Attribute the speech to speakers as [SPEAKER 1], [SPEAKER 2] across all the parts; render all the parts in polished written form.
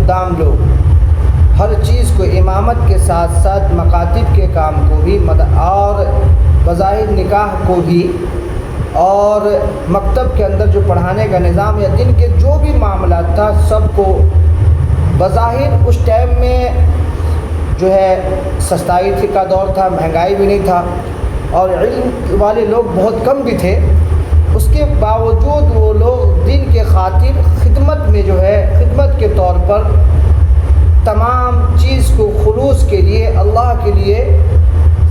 [SPEAKER 1] خدام لوگ ہر چیز کو امامت کے ساتھ ساتھ مکاتب کے کام کو بھی اور بظاہر نکاح کو بھی اور مکتب کے اندر جو پڑھانے کا نظام یا دن کے جو بھی معاملات تھا سب کو بظاہر اس ٹائم میں جو ہے سستائی کا دور تھا، مہنگائی بھی نہیں تھا اور علم والے لوگ بہت کم بھی تھے، اس کے باوجود وہ لوگ دین کے خاطر خدمت میں جو ہے خدمت کے طور پر تمام چیز کو خلوص کے لیے اللہ کے لیے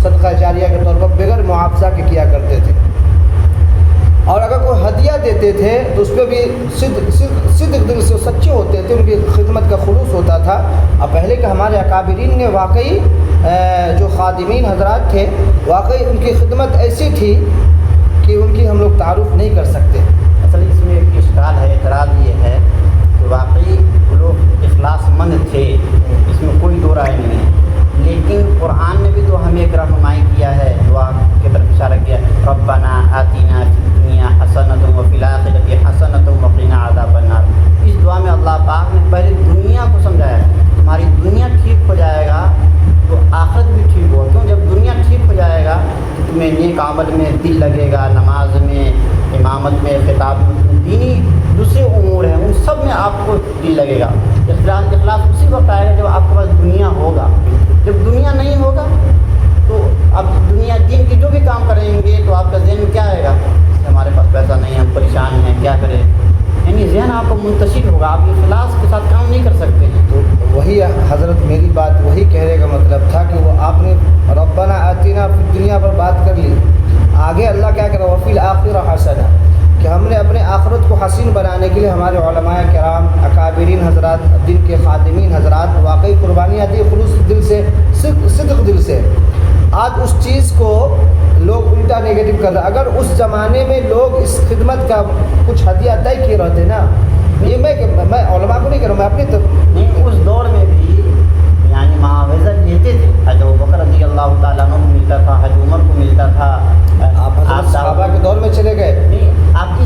[SPEAKER 1] صدقہ جاریہ کے طور پر بغیر معاوضہ کے کیا کرتے تھے، اور اگر کوئی ہدیہ دیتے تھے تو اس پہ بھی صدق دل سے سچے ہوتے تھے، ان کی خدمت کا خلوص ہوتا تھا۔ اب پہلے کے ہمارے اکابرین نے واقعی جو خادمین حضرات تھے واقعی ان کی خدمت ایسی تھی کہ ان کی ہم لوگ تعارف نہیں کر سکتے۔
[SPEAKER 2] اصل اس میں ایک اشکال ہے، اعتراض یہ ہے کہ واقعی وہ لوگ اخلاص مند تھے، اس میں کوئی دو رائے نہیں ہے، لیکن قرآن نے بھی تو ہمیں ایک رہنمائی کیا ہے، دعا کی طرف اشارہ کیا ہے، ربنا آتنا فی الدنیا حسنۃ وفی الآخرۃ حسنۃ وقنا عذاب النار۔ اس دعا میں اللہ پاک نے پہلے دنیا کو سمجھایا ہے، تمہاری دنیا ٹھیک ہو جائے گا تو آخرت بھی ٹھیک ہو، کیوں جب دنیا ٹھیک ہو جائے گا تو تمہیں نیک عمل میں دل لگے گا، نماز میں، امامت میں، خطاب میں، دینی دوسرے امور ہیں ان سب میں آپ کو دل لگے گا۔ اخلاص اسی وقت آئے گا جب آپ کے پاس دنیا ہوگا، جب دنیا نہیں ہوگا تو اب دنیا دین کی جو بھی کام کریں گے تو آپ کا ذہن میں کیا آئے گا، ہمارے پاس پیسہ نہیں ہے، ہم پریشان ہیں، کیا کریں، یعنی ذہن آپ کو منتشر ہوگا، آپ اخلاص کے ساتھ کام نہیں کر سکتے ہیں۔
[SPEAKER 1] تو وہی حضرت میری بات وہی کہنے کا مطلب تھا کہ وہ آپ نے ربنا آتنا فی الدنیا پر بات کر لی، آگے اللہ کیا کرا وفی الآخرۃ حسنہ، کہ ہم نے اپنے آخرت کو حسین بنانے کے لیے ہمارے علماء کرام اکابرین حضرات دن کے خادمین حضرات واقعی قربانیاں دی خلوص دل سے، صدق دل سے۔ آج اس چیز کو لوگ الٹا نیگیٹو کر رہے ہیں۔ اگر اس زمانے میں لوگ اس خدمت کا کچھ ہدیہ طے کیے رہتے نا، یہ میں علماء کو نہیں کہہ رہا ہوں، میں اپنی
[SPEAKER 2] نہیں، اس دور میں بھی یعنی معاوضہ لیتے تھے، حضرت ابوبکر رضی اللہ تعالیٰ عنہ کو ملتا تھا، حضرت عمر کو ملتا تھا۔
[SPEAKER 1] آپ حضرت صحابہ کے دور میں چلے گئے،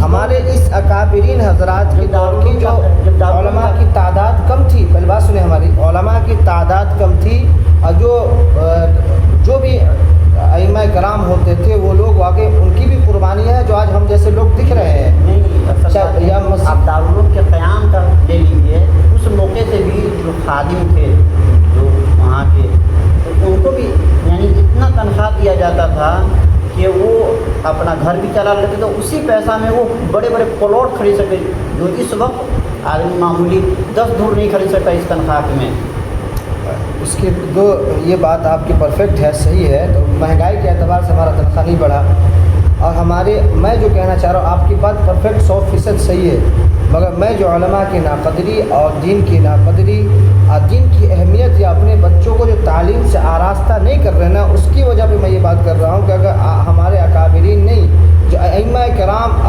[SPEAKER 1] ہمارے اس اکابرین حضرات کے دور کی جو علماء کی تعداد کم تھی، پہلی بات سنیں، ہماری علماء کی تعداد کم تھی، اور جو بھی ائمہ کرام ہوتے تھے وہ لوگ واقعی ان کی بھی قربانیاں ہیں جو آج ہم جیسے لوگ دکھ رہے ہیں۔
[SPEAKER 2] آپ دارالعلوم کے قیام کا لے لیجیے، اس موقع سے بھی جو خادم تھے جو وہاں کے، تو ان کو بھی یعنی اتنا تنخواہ دیا جاتا تھا کہ وہ اپنا گھر بھی چلا لیتے تھے، اسی پیسہ میں وہ بڑے بڑے پلاٹ خرید سکتے جو اس وقت آدمی معمولی 10 دھور نہیں خرید سکتا اس تنخواہ میں۔
[SPEAKER 1] اس کی یہ بات آپ کی پرفیکٹ ہے، صحیح ہے، تو مہنگائی کے اعتبار سے ہمارا تنخواہ نہیں بڑھا، اور میں جو کہنا چاہ رہا ہوں آپ کی بات پرفیکٹ 100% صحیح ہے، مگر میں جو علماء کی ناقدری اور دین کی ناقدری اور دین کی اہمیت یا اپنے بچوں کو جو تعلیم سے آراستہ نہیں کر رہے نا، اس کی وجہ پہ میں یہ بات کر رہا ہوں کہ اگر ہمارے اکابرین نہیں، جو ائمہ کرام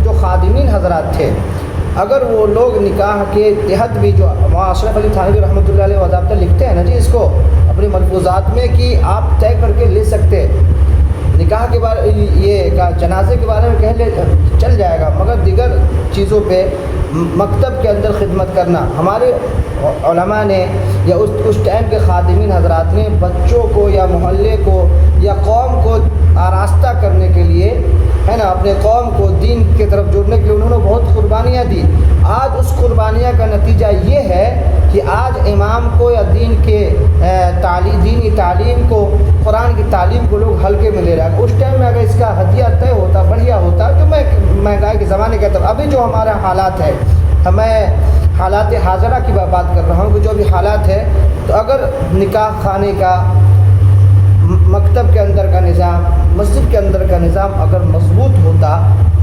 [SPEAKER 1] جو خادمین حضرات تھے، اگر وہ لوگ نکاح کے تحت بھی جو اشرف علی تھانوی رحمۃ اللہ علیہ وضابطہ لکھتے ہیں نا جی، اس کو اپنی ملفوظات میں کہ آپ طے کر کے لے سکتے، نکاح کے بارے یہ جنازے کے بارے میں چل جائے گا، مگر دیگر چیزوں پہ مکتب کے اندر خدمت کرنا، ہمارے علماء نے یا اس ٹائم کے خادمین حضرات نے بچوں کو یا محلے کو یا قوم کو آراستہ کرنے کے لیے ہے نا، اپنے قوم کو دین کی طرف جوڑنے کے لیے انہوں نے بہت قربانیاں دی۔ آج اس قربانیاں کا نتیجہ یہ ہے کہ آج امام کو یا دین کے دینی تعلیم کو، قرآن کی تعلیم کو لوگ ہلکے میں لے رہے ہیں۔ اس ٹائم میں اگر اس کا ہدیہ طے ہوتا، بڑھیا ہوتا، تو میں مہنگائی کے زمانے کا تھا، ابھی جو ہمارا حالات ہے، میں حالات حاضرہ کی بات کر رہا ہوں کہ جو بھی حالات ہے، تو اگر نکاح خانے کا، مکتب کے اندر کا نظام، مسجد کے اندر کا نظام اگر مضبوط ہوتا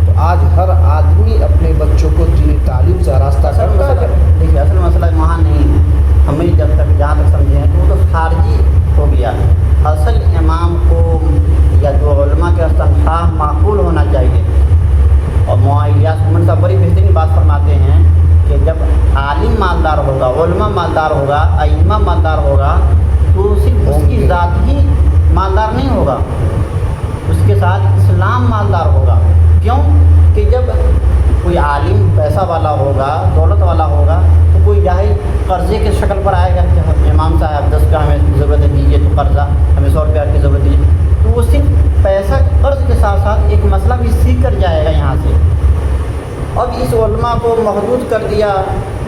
[SPEAKER 1] تو آج ہر آدمی اپنے بچوں کو دینی تعلیم سے آراستہ کرتا ہے۔
[SPEAKER 2] دیکھیے اصل مسئلہ وہاں نہیں ہے، ہمیں جب تک جہاں تک سمجھے ہیں تو وہ تو خارجی ہو گیا، اصل امام کو یا جو علماء کے تنخواہ معقول ہونا چاہیے۔ اور معیات عمر صاحب بڑی بہترین بات فرماتے ہیں کہ جب عالم مالدار ہوگا، علماء مالدار ہوگا، ائمہ مالدار ہوگا، تو صرف اس کی ذات ہی مالدار نہیں ہوگا، اس کے ساتھ اسلام مالدار ہوگا۔ کیوں کہ جب کوئی عالم پیسہ والا ہوگا، دولت والا ہوگا، تو کوئی جاہل قرضے کے شکل پر آئے گا کہ امام صاحب 10 کا ہمیں ضرورت ہے دیجیے، تو قرضہ ہمیں 100 روپیہ کی ضرورت دیجیے، تو وہ صرف پیسہ قرض کے ساتھ ساتھ ایک مسئلہ بھی سیکھ کر جائے گا یہاں سے۔ اب اس علماء کو محدود کر دیا،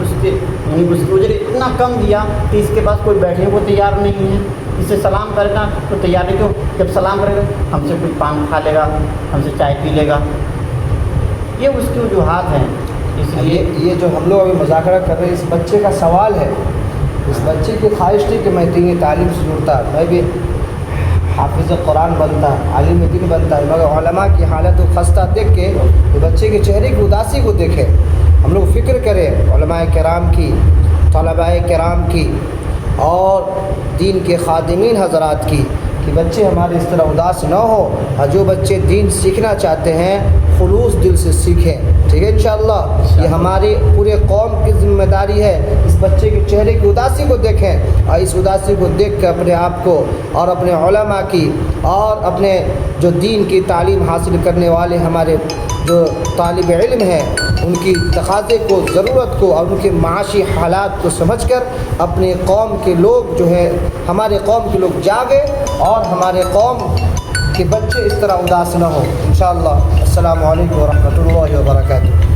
[SPEAKER 2] اس کے یعنی اس کی اجرت اتنا کم دیا کہ اس کے پاس کوئی بیٹھنے کو تیار نہیں ہے، اس سے سلام کرنا تو تیار نہیں، کیوں؟ جب سلام کرے گا ہم سے کوئی پان کھا لے گا، ہم سے چائے پی لے گا، یہ اس کی وجوہات ہیں۔ اس لیے
[SPEAKER 1] یہ جو ہم لوگ ابھی مذاکرہ کر رہے ہیں، اس بچے کا سوال ہے، اس بچے کی خواہش تھی کہ میں دینی تعلیم سے جڑتا، میں بھی حافظ قرآن بنتا، عالم دین بنتا، مگر علماء کی حالت و خستہ دیکھ کے بچے کے چہرے کی اداسی کو دیکھے، ہم لوگ فکر کریں علماء کرام کی، طلباء کرام کی اور دین کے خادمین حضرات کی، کہ بچے ہمارے اس طرح اداس نہ ہو، اور جو بچے دین سیکھنا چاہتے ہیں خلوص دل سے سیکھیں، ٹھیک ہے انشاءاللہ۔ یہ ہماری پورے قوم کی ذمہ داری ہے، اس بچے کے چہرے کی اداسی کو دیکھیں، اور اس اداسی کو دیکھ کر اپنے آپ کو اور اپنے علماء کی اور اپنے جو دین کی تعلیم حاصل کرنے والے ہمارے جو طالب علم ہیں ان کی تقاضے کو، ضرورت کو اور ان کے معاشی حالات کو سمجھ کر اپنے قوم کے لوگ جو ہے، ہمارے قوم کے لوگ جاگے اور ہمارے قوم کے بچے اس طرح اداس نہ ہوں انشاءاللہ۔ السلام علیکم ورحمۃ اللہ وبرکاتہ۔